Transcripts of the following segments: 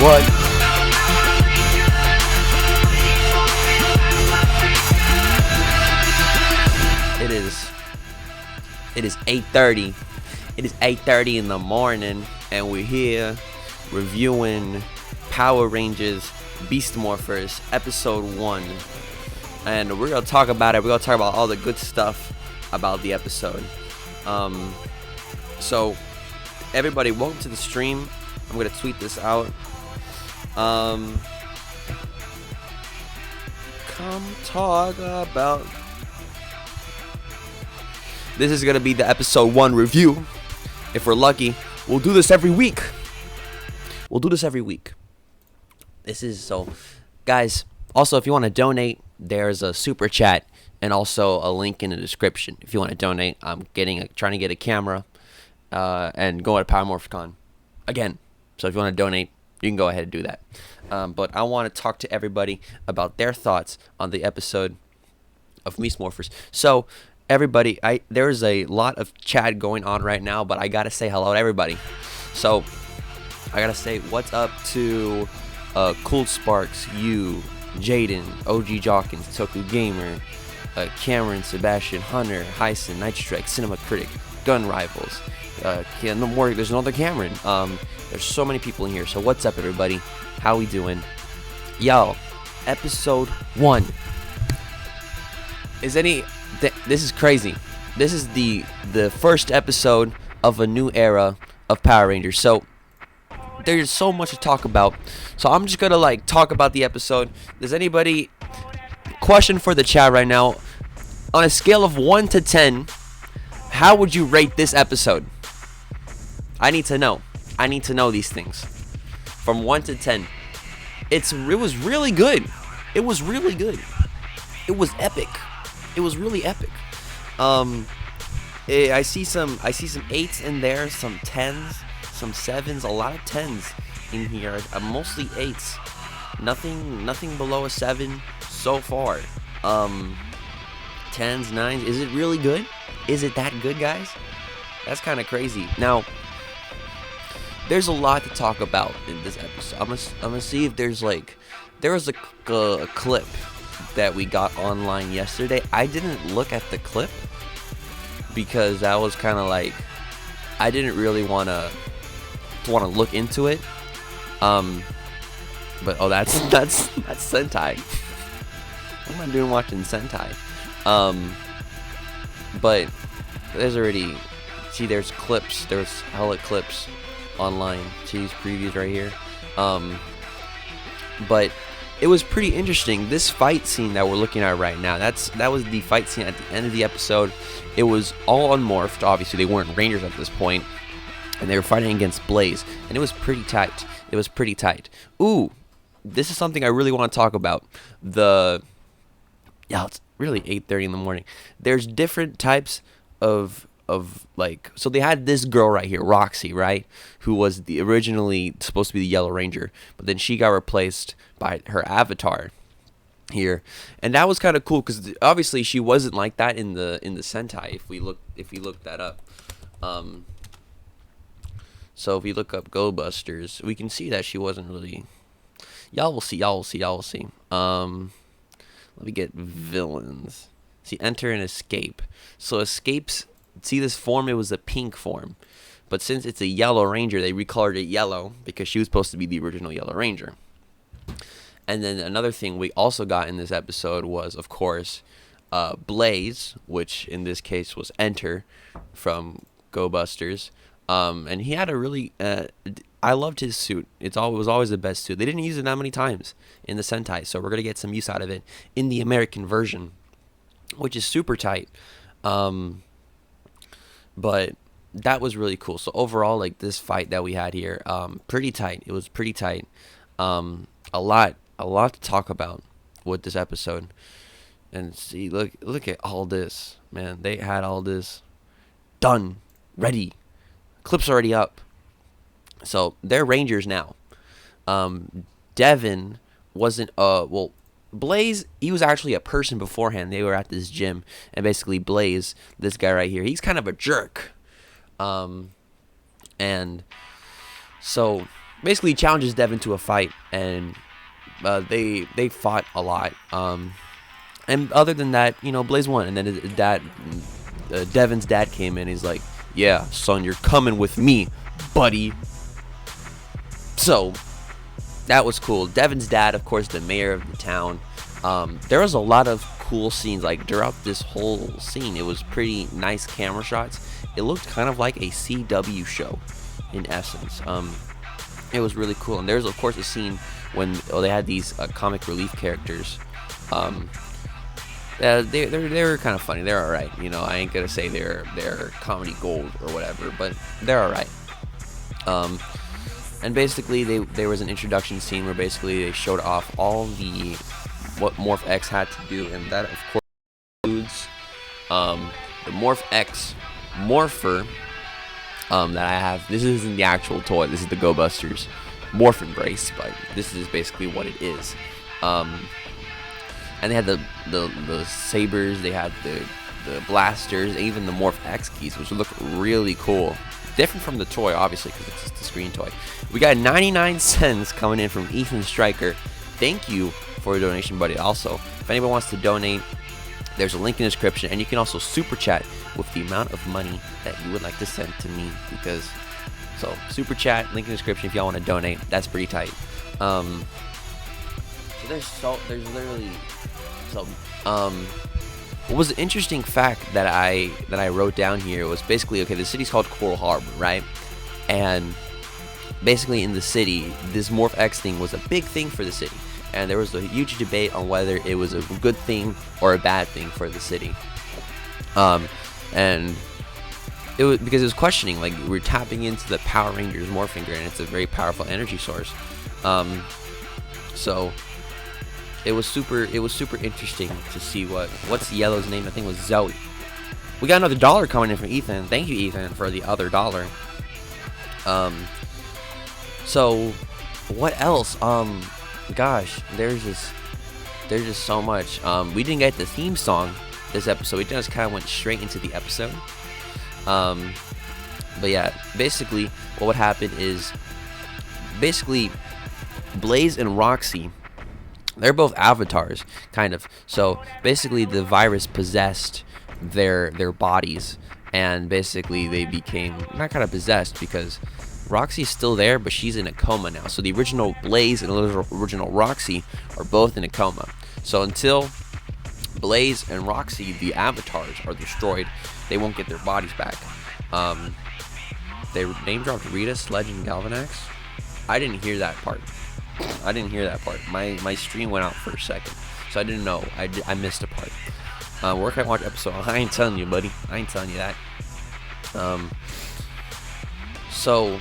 What? It is 8:30. It is 8:30 in the morning, and we're here reviewing Power Rangers Beast Morphers Episode 1. And we're going to talk about it. We're going to talk about all the good stuff about the episode. So, everybody, welcome to the stream. I'm going to tweet this out. Come talk about... This is going to be the episode 1 review. If we're lucky, we'll do this every week. This is so... Guys, also, if you want to donate, there's a super chat and also a link in the description. If you want to donate, I'm trying to get a camera and go to Power MorphCon again. So if you want to donate, you can go ahead and do that. But I want to talk to everybody about their thoughts on the episode of Beast Morphers. So everybody, there's a lot of chat going on right now, but I gotta say hello to everybody. So I gotta say what's up to Cool Sparks, you, Jaden, OG Jawkins, Toku Gamer, Cameron, Sebastian, Hunter, Hyson, Nitrostrike, Cinema Critic, Gun Rivals. No more. There's another Cameron. There's so many people in here. So what's up, everybody? How we doing? Yo, episode 1. This is crazy. This is the first episode of a new era of Power Rangers. So there's so much to talk about. So I'm just gonna talk about the episode. Does anybody question for the chat right now? On a scale of 1 to 10, how would you rate this episode? I need to know. I need to know these things. From 1 to 10. It was really good. It was really good. It was epic. It was really epic. I see some 8s in there, some 10s, some 7s, a lot of 10s in here. Mostly 8s. Nothing below a 7 so far. 10s, 9s. Is it really good? Is it that good, guys? That's kind of crazy. Now, there's a lot to talk about in this episode. I'm gonna see if there was a clip that we got online yesterday. I didn't look at the clip because I was kind of I didn't really want to look into it. But that's Sentai. What am I doing watching Sentai? But there's clips. There's hella clips online. See these previews right here. But it was pretty interesting. This fight scene that we're looking at right now, that was the fight scene at the end of the episode. It was all unmorphed. Obviously, they weren't Rangers at this point, and they were fighting against Blaze, and it was pretty tight. Ooh, this is something I really want to talk about. It's really 8:30 in the morning. There's different types of so they had this girl right here, Roxy, right, who was originally supposed to be the Yellow Ranger, but then she got replaced by her avatar here, and that was kind of cool because obviously she wasn't like that in the Sentai. If we look that up, so if we look up Go Busters, we can see that she wasn't really. Y'all will see. Y'all will see. Y'all will see. Let me get villains. See, enter and escape. So escapes. See this form? It was a pink form, but since it's a Yellow Ranger, they recolored it yellow because she was supposed to be the original Yellow Ranger. And then another thing we also got in this episode was, of course, Blaze, which in this case was Enter from Go Busters. And he had a really, I loved his suit. It was always the best suit. They didn't use it that many times in the Sentai, so we're going to get some use out of it in the American version, which is super tight. But that was really cool. So overall, like, this fight that we had here, pretty tight. It was pretty tight. A lot to talk about with this episode. And see, look at all this, man. They had all this done, ready. Clip's already up. So they're Rangers now. Devin wasn't Blaze, he was actually a person beforehand. They were at this gym, and basically Blaze, this guy right here, he's kind of a jerk. And so basically he challenges Devin to a fight, and they fought a lot. And other than that, Blaze won. And then his dad, Devin's dad came in. He's like, "Yeah, son, you're coming with me, buddy." So that was cool. Devin's dad, of course, the mayor of the town. There was a lot of cool scenes, like, throughout this whole scene. It was pretty nice camera shots. It looked kind of like a CW show in essence. It was really cool. And there's, of course, a scene when they had these comic relief characters. They were kind of funny. They're all right. I ain't gonna say they're comedy gold or whatever, but they're all right. And basically there was an introduction scene where basically they showed off all what Morph X had to do, and that, of course, includes the Morph X Morpher that I have. This isn't the actual toy. This is the Go Busters Morph Embrace, but this is basically what it is. And they had the sabers, they had the blasters, even the Morph X keys, which look really cool. Different from the toy, obviously, because it's just the screen toy. We got 99 cents coming in from Ethan Stryker. Thank you for your donation, buddy. Also, if anybody wants to donate, there's a link in the description, and you can also super chat with the amount of money that you would like to send to me. So super chat, link in the description if y'all want to donate. That's pretty tight. What was the interesting fact that I wrote down here was basically, okay, the city's called Coral Harbor, right? And basically in the city, this Morph X thing was a big thing for the city, and there was a huge debate on whether it was a good thing or a bad thing for the city. And it was because it was questioning, like, we're tapping into the Power Rangers Morphinger, and it's a very powerful energy source. So it was super interesting to see what's Yellow's name. I think it was Zoe. We got another dollar coming in from Ethan. Thank you, Ethan, for the other dollar. So what else? Gosh, there's just so much. We didn't get the theme song this episode. We just kind of went straight into the episode. But yeah, basically what would happen is basically Blaze and Roxy, they're both avatars, kind of. So basically the virus possessed their bodies, and basically they became not kind of possessed, because Roxy's still there, but she's in a coma now. So the original Blaze and the original Roxy are both in a coma. So until Blaze and Roxy, the avatars, are destroyed, they won't get their bodies back. They name dropped Rita, Sledge, and Galvanax. I didn't hear that part. My stream went out for a second, so I didn't know. I missed a part. Where can I watch episode? I ain't telling you, buddy. I ain't telling you that. So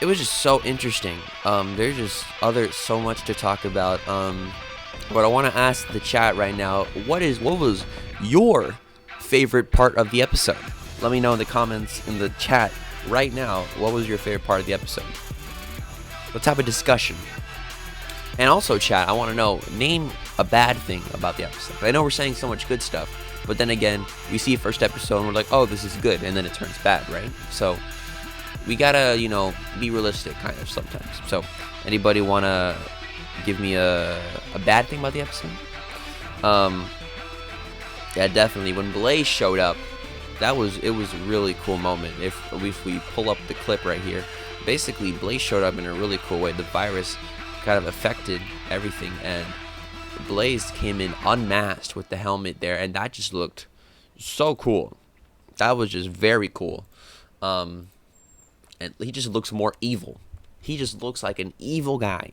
it was just so interesting. There's just so much to talk about. But I want to ask the chat right now, what was your favorite part of the episode? Let me know in the comments in the chat right now, what was your favorite part of the episode? Let's have a discussion. And also, chat, I want to know, name a bad thing about the episode. I know we're saying so much good stuff, but then again, we see first episode and we're like, oh, this is good, and then it turns bad, right? So we gotta, you know, be realistic kind of sometimes. So, anybody wanna give me a bad thing about the episode? Yeah, definitely. When Blaze showed up, it was a really cool moment. If we pull up the clip right here, basically Blaze showed up in a really cool way. The virus kind of affected everything, and Blaze came in unmasked with the helmet there, and that just looked so cool. That was just very cool. And he just looks more evil. He just looks like an evil guy.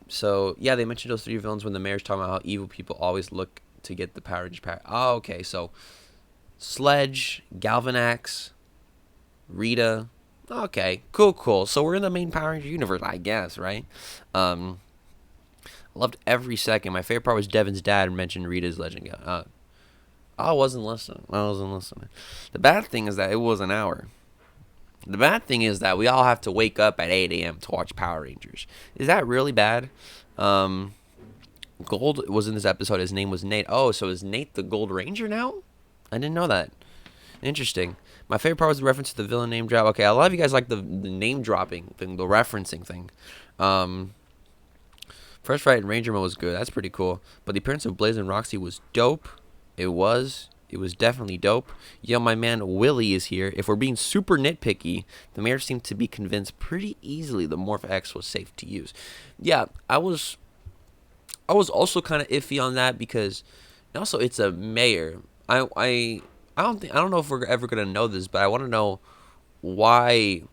So yeah, they mentioned those 3 villains when the mayor's talking about how evil people always look to get the Power Rangers power. Oh, okay. So Sledge, Galvanax, Rita. Okay, cool. So we're in the main Power Ranger universe, I guess, right? Loved every second. My favorite part was Devin's dad mentioned Rita's legend. I wasn't listening. The bad thing is that it was an hour. The bad thing is that we all have to wake up at 8 a.m. to watch Power Rangers. Is that really bad? Gold was in this episode. His name was Nate. Oh, so is Nate the Gold Ranger now? I didn't know that. Interesting. My favorite part was the reference to the villain name drop. Okay, a lot of you guys like the name dropping thing, the referencing thing. First fight in Ranger mode was good. That's pretty cool. But the appearance of Blaze and Roxy was dope. It was definitely dope. Yo, my man Willie is here. If we're being super nitpicky, the mayor seemed to be convinced pretty easily the Morph X was safe to use. Yeah, I was also kind of iffy on that because also it's a mayor. I don't know if we're ever gonna know this, but I want to know why.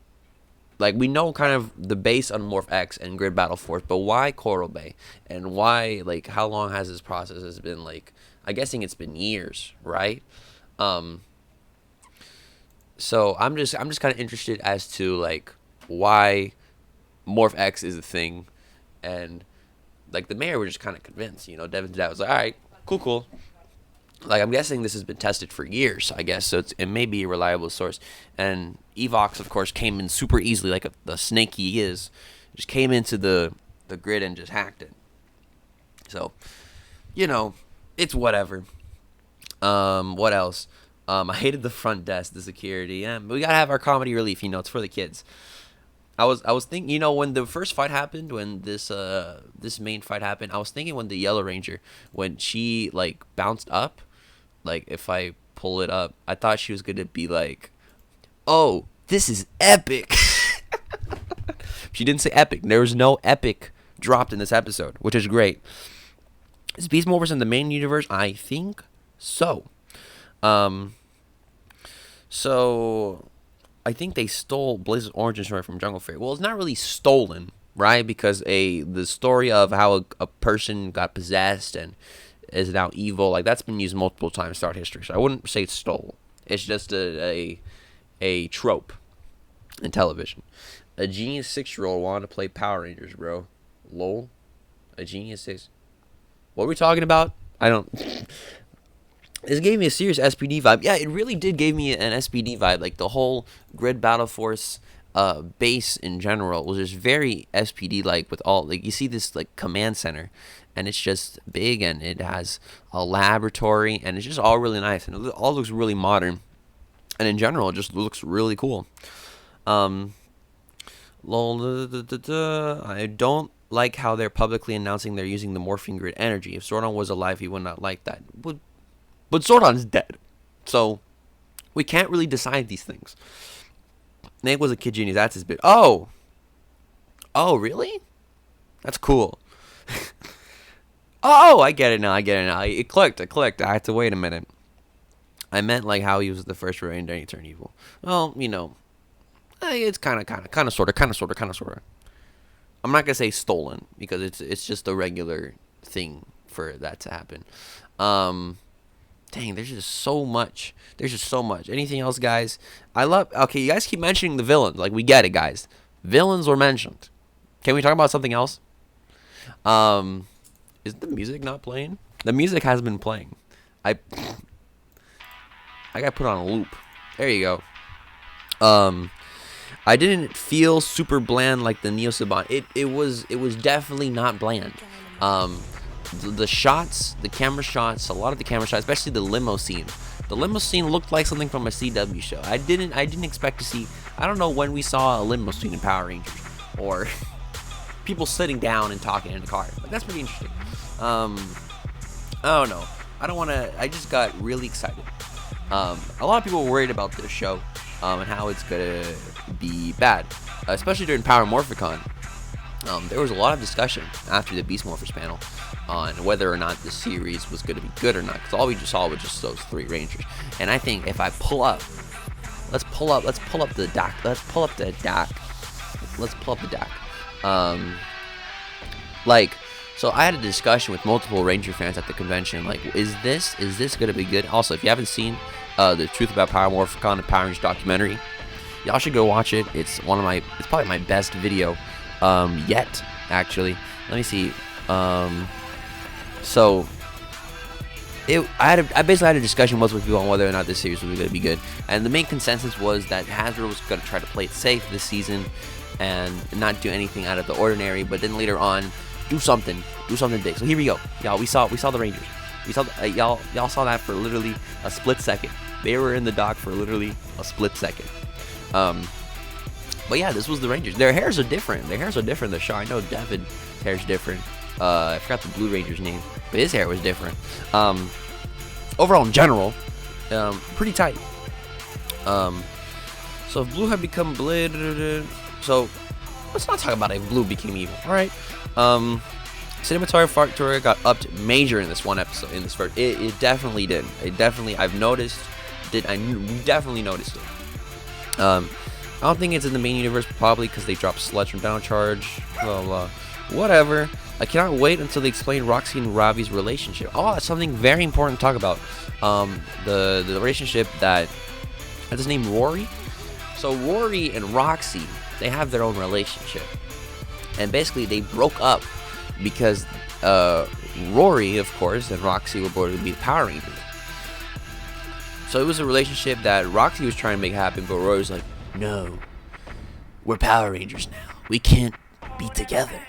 Like, we know kind of the base on Morph X and Grid Battle Force, but why Coral Bay? And why, like, how long has this process has been, like, I'm guessing it's been years, right? So I'm just kind of interested as to, like, why Morph X is a thing. And, like, the mayor was just kind of convinced, you know. Devin's dad was like, all right, cool. Like, I'm guessing this has been tested for years, I guess, so it may be a reliable source. And Evox, of course, came in super easily, like the snake he is. Just came into the grid and just hacked it. So, you know, it's whatever. What else? I hated the front desk, the security. Yeah, but we gotta have our comedy relief, you know, it's for the kids. I was thinking, you know, when the first fight happened, when this main fight happened, I was thinking when the Yellow Ranger, when she, like, bounced up, like, if I pull it up, I thought she was gonna be like, oh, this is epic. She didn't say epic. There was no epic dropped in this episode, which is great. Is Beast Morphers in the main universe? I think so. So I think they stole Blaze's origin story from Jungle Fairy. Well, it's not really stolen, right? Because the story of how a person got possessed and is now evil, like, that's been used multiple times throughout history. So I wouldn't say it's stole. It's just a trope in television. A genius 6-year-old wanted to play Power Rangers, bro. Lol. A genius 6. What are we talking about? I don't. This gave me a serious SPD vibe. Yeah, it really did give me an SPD vibe. Like, the whole Grid Battle Force base in general was just very SPD-like, with all, like, you see this, like, command center, and it's just big, and it has a laboratory, and it's just all really nice, and it all looks really modern, and in general, it just looks really cool. I don't like how they're publicly announcing they're using the morphine grid energy. If Zordon was alive, he would not like that. But Zordon's dead, so we can't really decide these things. Nate was a kid genius. That's his bit. Oh, really? That's cool. Oh, I get it now. It clicked. I had to wait a minute. I meant, like, how he was the first Ranger and he turned evil. Well, you know, it's kind of, sort of. I'm not gonna say stolen because it's just a regular thing for that to happen. Dang, there's just so much. Anything else, guys? Okay, you guys keep mentioning the villains. Like, we get it, guys. Villains were mentioned. Can we talk about something else? Is the music not playing? The music has been playing. I got put on a loop. There you go. I didn't feel super bland like the Neo Saban. It was definitely not bland. The shots, the camera shots, a lot of the camera shots, especially the limo scene, The limousine looked like something from a CW show. I didn't expect to see. I don't know when we saw a limousine in Power Rangers, or people sitting down and talking in the car. But that's pretty interesting. I don't know. I just got really excited. A lot of people were worried about this show, and how it's gonna be bad, especially during Power Morphicon. There was a lot of discussion after the Beast Morphers panel on whether or not the series was gonna be good or not, because all we just saw was just those 3 Rangers. And I think if I let's pull up the doc. So I had a discussion with multiple Ranger fans at the convention. Like, is this gonna be good? Also, if you haven't seen the Truth About Power Morphicon and Power Rangers documentary, y'all should go watch it. It's probably my best video yet, actually. Let me see. So I basically had a discussion with people on whether or not this series was going to be good, and the main consensus was that Hasbro was going to try to play it safe this season and not do anything out of the ordinary, but then later on do something big. So here we go, y'all. We saw the Rangers. We saw y'all saw that for literally a split second. They were in the dock for literally a split second. But yeah, this was the Rangers. Their hairs are different. The show. I know Devin's hair's different. I forgot the Blue Ranger's name, but his hair was different. Overall, in general, pretty tight. So if Blue had become Blade, so let's not talk about if Blue became evil. All right. Cinematography got upped major in this one episode. In this first, it definitely did. I've noticed. We definitely noticed it. I don't think it's in the main universe, probably because they dropped Sludge from Down Charge. Blah blah. Whatever. I cannot wait until they explain Roxy and Ravi's relationship. Oh, that's something very important to talk about. The relationship that's his name, Rory. So Rory and Roxy, they have their own relationship, and basically they broke up because Rory, of course, and Roxy were born to be Power Rangers. So it was a relationship that Roxy was trying to make happen, but Rory was like, "No, we're Power Rangers now. We can't be together."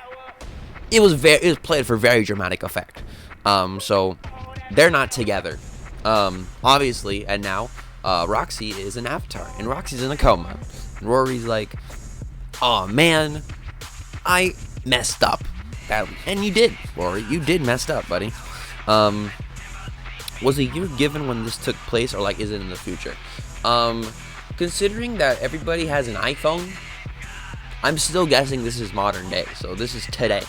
It was played for very dramatic effect. So they're not together, obviously, and now Roxy is an avatar, and Roxy's in a coma. And Rory's like, "Oh man, I messed up badly," and you did, Rory. You did messed up, buddy. Was a year given when this took place, or like is it in the future? Considering that everybody has an iPhone, I'm still guessing this is modern day. So this is today.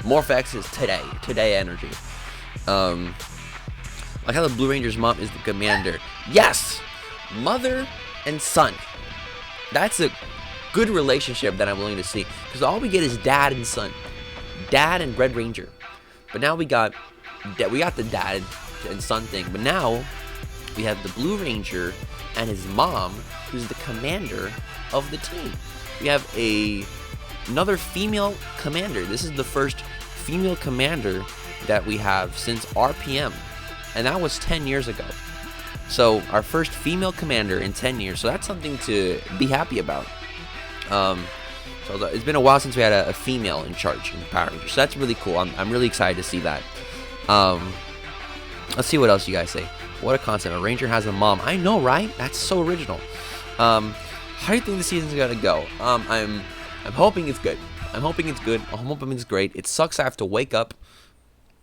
Morphex is today energy. Like how the Blue Ranger's mom is the commander. Yes, mother and son. That's a good relationship that I'm willing to see, because all we get is dad and son, dad and Red Ranger. But now we got the dad and son thing. But now we have the Blue Ranger and his mom, who's the commander of the team. We have another female commander. This is the first female commander that we have since RPM, and that was 10 years ago. So our first female commander in 10 years. So that's something to be happy about. So it's been a while since we had a female in charge in Power Rangers. So that's really cool. I'm really excited to see that. Let's see what else you guys say. What a concept. A Ranger has a mom. I know, right? That's so original. How do you think the season's gonna go? I'm hoping it's good. I'm hoping it's great. It sucks I have to wake up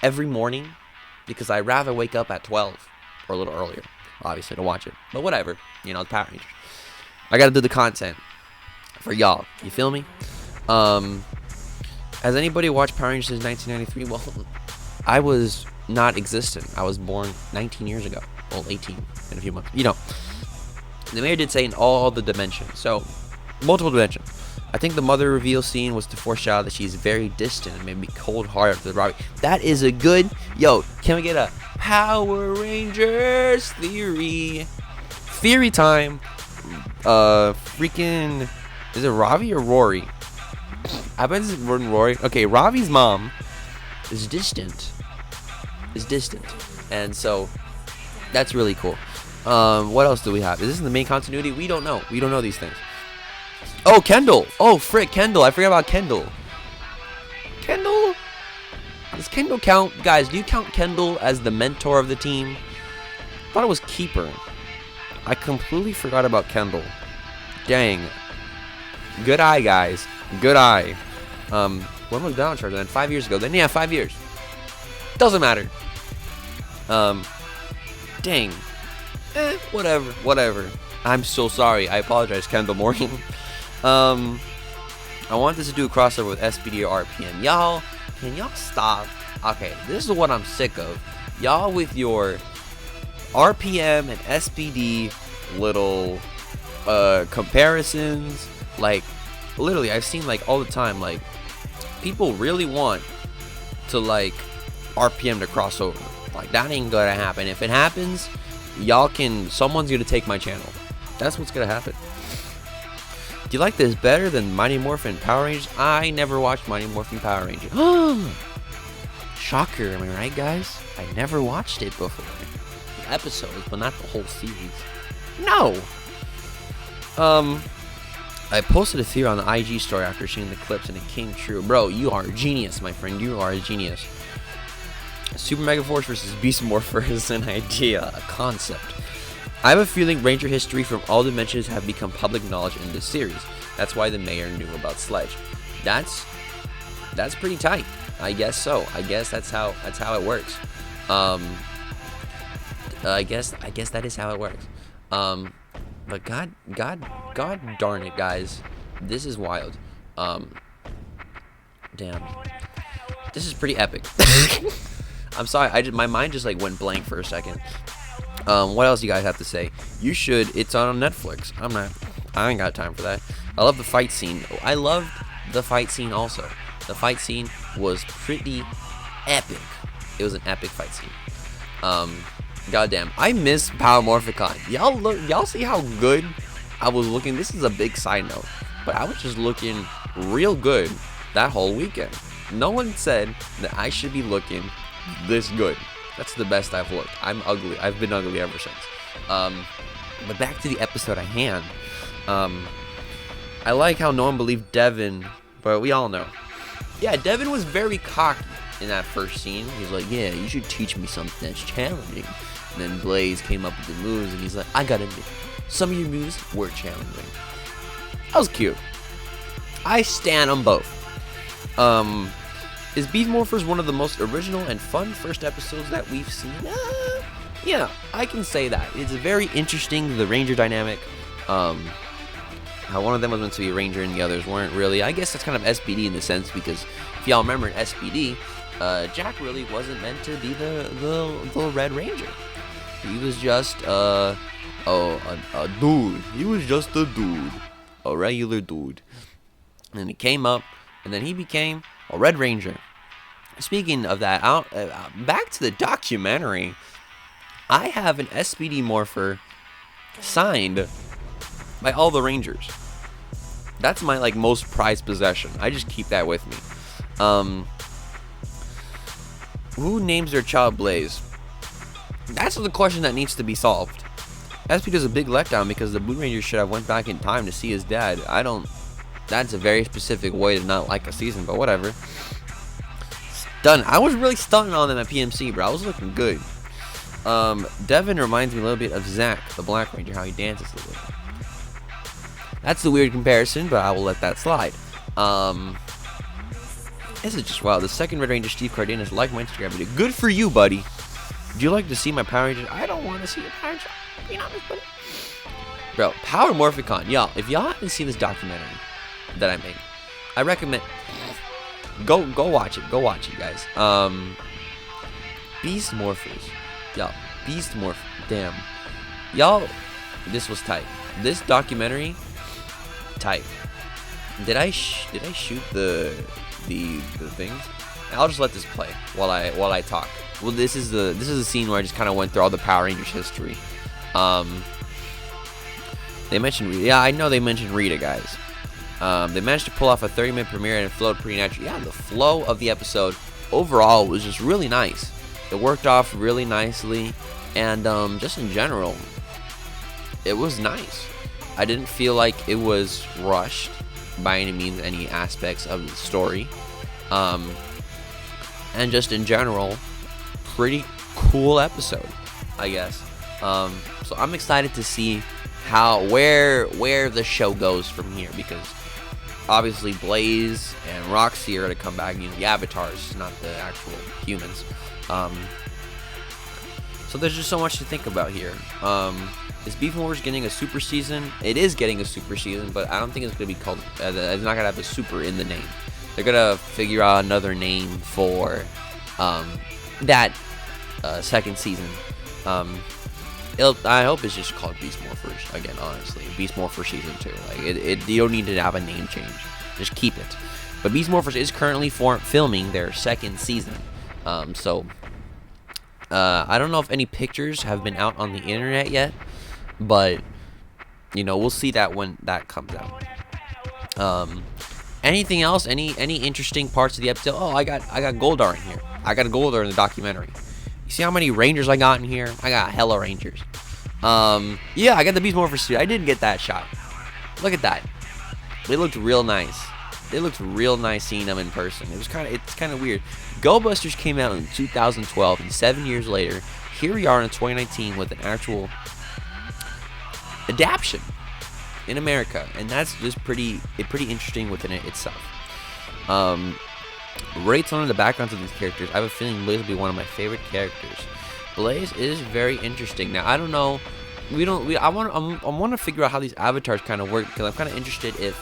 every morning, because I'd rather wake up at 12 or a little earlier, obviously, to watch it. But whatever, it's Power Rangers. I gotta do the content for y'all. You feel me? Has anybody watched Power Rangers since 1993? Well, I was not existent. I was born 19 years ago. Well, 18 in a few months. The mayor did say in all the dimensions. So, multiple dimensions. I think the mother reveal scene was to foreshadow that she's very distant and maybe cold-hearted to the Robbie. That is a good... Yo, can we get a Power Rangers theory? Theory time. Freaking... Is it Ravi or Rory? I bet it's Rory. Okay, Ravi's mom is distant. And so, that's really cool. What else do we have? Is this in the main continuity? We don't know. We don't know these things. Oh, Kendall. Oh, frick, Kendall. I forgot about Kendall. Kendall? Does Kendall count? Guys, do you count Kendall as the mentor of the team? thought it was Keeper. I completely forgot about Kendall. Dang. Good eye, guys. Good eye. When was Down Charger then? 5 years ago. Then yeah, 5 years. Doesn't matter. Dang. Whatever. I'm so sorry. I apologize, Kendall Morgan. I want this to do a crossover with SPD or RPM. Y'all, can y'all stop? Okay, this is what I'm sick of. Y'all with your RPM and SPD little comparisons. Like, literally, I've seen like all the time, like, people really want to like RPM to cross over. Like, that ain't gonna happen. If it happens, someone's gonna take my channel. That's what's gonna happen. Do you like this better than Mighty Morphin Power Rangers? I never watched Mighty Morphin Power Rangers. Shocker, am I right, guys? I never watched it before. Episodes, but not the whole series. No. I posted a theory on the IG story after seeing the clips, and it came true. Bro, you are a genius, my friend. You are a genius. Super Mega Force versus Beast Morpher is an idea, a concept. I have a feeling Ranger history from all dimensions have become public knowledge in this series. That's why the mayor knew about Sledge. That's pretty tight. I guess so. I guess that's how it works. I guess that is how it works. But God darn it, guys, this is wild. Damn, this is pretty epic. I'm sorry, my mind just like went blank for a second. What else do you guys have to say? You should. It's on Netflix. I ain't got time for that. I love the fight scene. I loved the fight scene also. The fight scene was pretty epic. It was an epic fight scene. Goddamn, I miss Power Morphicon. Y'all see how good I was looking? This is a big side note, but I was just looking real good that whole weekend. No one said that I should be looking this good. That's the best I've looked. I'm ugly. I've been ugly ever since. But back to the episode at hand. I like how no one believed Devin, but we all know. Yeah, Devin was very cocky in that first scene. He's like, yeah, you should teach me something that's challenging. And then Blaze came up with the moves, and he's like, I gotta admit, some of your moves were challenging. That was cute. I stan them both. Is Beast Morphers one of the most original and fun first episodes that we've seen? Yeah, I can say that. It's very interesting, the Ranger dynamic. How one of them was meant to be a Ranger and the others weren't really. I guess that's kind of SPD in the sense, because if y'all remember in SPD, Jack really wasn't meant to be the Red Ranger. He was just a dude. He was just a dude, a regular dude. And then he came up, and then he became a Red Ranger. Speaking of that, back to the documentary. I have an SPD Morpher signed by all the Rangers. That's my like most prized possession. I just keep that with me. Who names their child Blaze? That's the question that needs to be solved. SP does a big letdown because the Blue Rangers should have went back in time to see his dad. That's a very specific way to not like a season, but whatever. Stunned. I was really stunning on them at PMC, bro. I was looking good. Devin reminds me a little bit of Zach, the Black Ranger, how he dances a little bit. That's the weird comparison, but I will let that slide. This is just wild. The second Red Ranger, Steve Cardenas, liked my Instagram video. Good for you, buddy. Do you like to see my Power Rangers? I don't want to see your Power Rangers. Be honest, buddy. Bro, Power Morphicon. Y'all, if y'all haven't seen this documentary that I made, I recommend go watch it. Go watch it, guys. Beast Morphers. Y'all, Beast Morph. Damn. Y'all, this was tight. This documentary, tight. Did I shoot the things? I'll just let this play while I talk. Well, this is the scene where I just kind of went through all the Power Rangers history. They mentioned Rita. Yeah, I know they mentioned Rita, guys. They managed to pull off a 30-minute premiere and it flowed pretty naturally. Yeah, the flow of the episode overall was just really nice. It worked off really nicely, and just in general, it was nice. I didn't feel like it was rushed by any means, any aspects of the story. And just in general, pretty cool episode, I guess. So I'm excited to see where the show goes from here, because obviously Blaze and Roxy are gonna come back, the avatars, not the actual humans. So there's just so much to think about here. Is Beast Morphers getting a super season? It is getting a super season, but I don't think it's gonna be called. It's not gonna have a super in the name. They're gonna figure out another name for that second season. I hope it's just called Beast Morphers again. Honestly, Beast Morphers season 2. Like you don't need to have a name change. Just keep it. But Beast Morphers is currently filming their second season. So I don't know if any pictures have been out on the internet yet, but we'll see that when that comes out. Anything else? Any interesting parts of the episode? Oh, I got Goldar in here. I got a Goldar in the documentary. You see how many Rangers I got in here? I got hella Rangers. Yeah, I got the Beast Morphers suit. I did get that shot. Look at that. They looked real nice. It looked real nice seeing them in person. It's kind of weird. Go Busters came out in 2012, and 7 years later, here we are in 2019 with an actual adaptation in America, and that's just pretty interesting within it itself. Rates on the backgrounds of these characters. I have a feeling Blaze will be one of my favorite characters. Blaze is very interesting. Now I don't know. I want to figure out how these avatars kind of work, because I'm kind of interested if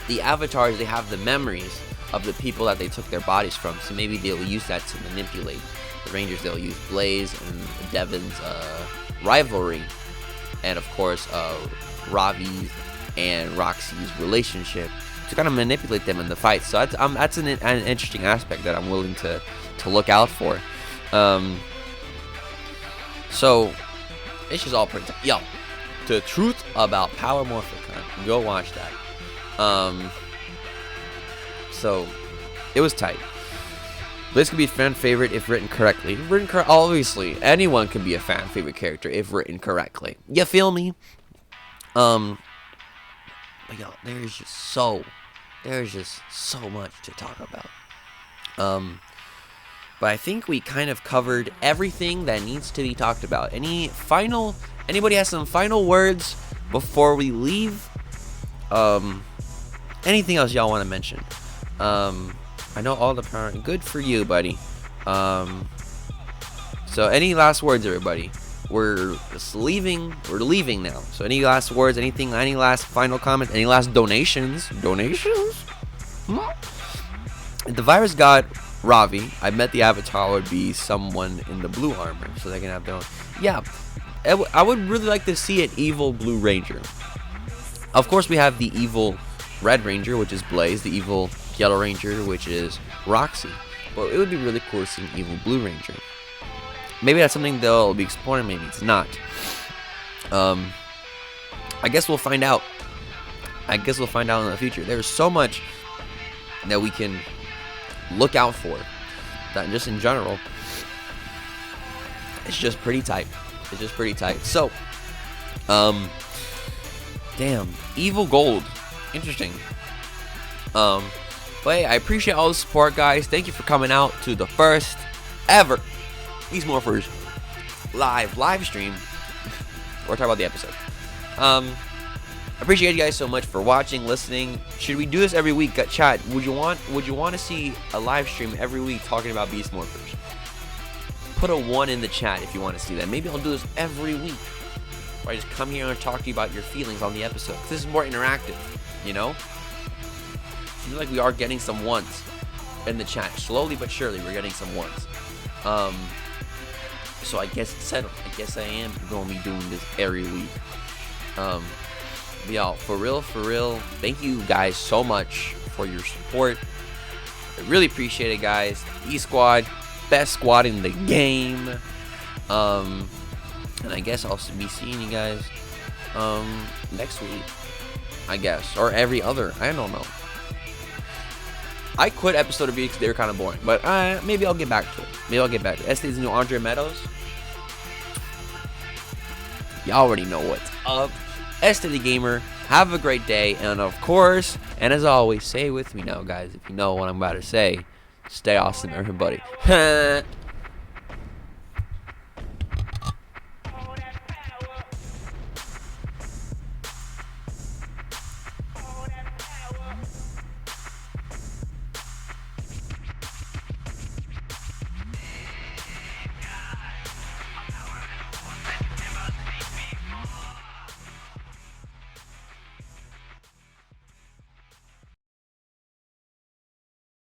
the avatars, they have the memories of the people that they took their bodies from. So maybe they'll use that to manipulate the Rangers. They'll use Blaze and Devin's rivalry, and of course Ravi's and Roxy's relationship, to kind of manipulate them in the fight. So that's an interesting aspect that I'm willing to look out for. So it's just all pretty tight. Yo, the truth about Power Morphicon. Go watch that. So it was tight. This could be a fan favorite if written correctly. Obviously, anyone can be a fan favorite character if written correctly. You feel me? But yo, there's just so much to talk about. But I think we kind of covered everything that needs to be talked about. Anybody has some final words before we leave? Anything else y'all want to mention? I know all the power. Good for you, buddy. So any last words, everybody? We're just leaving. We're leaving now. So any last words? Anything? Any last final comments? Any last donations? Donations? If the virus got Ravi, I bet the avatar would be someone in the blue armor, so they can have their own. Yeah, I would really like to see an evil Blue Ranger. Of course, we have the evil Red Ranger, which is Blaze, the evil Yellow Ranger, which is Roxy. But it would be really cool to see an evil Blue Ranger. Maybe that's something they'll be exploring, maybe it's not. I guess we'll find out. In the future. There's so much that we can look out for. That just in general, it's just pretty tight. So, damn, Evil Gold. Interesting. But hey, I appreciate all the support, guys. Thank you for coming out to the first ever Beast Morphers live stream. We're talking about the episode. I appreciate you guys so much for watching, listening. Should we do this every week? Chat, would you want to see a live stream every week talking about Beast Morphers? Put a 1 in the chat if you want to see that. Maybe I'll do this every week, where I just come here and talk to you about your feelings on the episode. This is more interactive, I feel like we are getting some 1s in the chat. Slowly but surely, we're getting some 1s. So I guess it's settled. I guess I am going to be doing this every week. Y'all, for real, thank you guys so much for your support. I really appreciate it, guys. E-Squad, best squad in the game. And I guess I'll be seeing you guys next week, I guess, or every other. I don't know. I quit episode of because they were kind of boring, but maybe I'll get back to it. Este's new Andre Meadows. Y'all already know what's up. Este the Gamer, have a great day, and of course, and as always, say it with me now, guys, if you know what I'm about to say, stay awesome, everybody.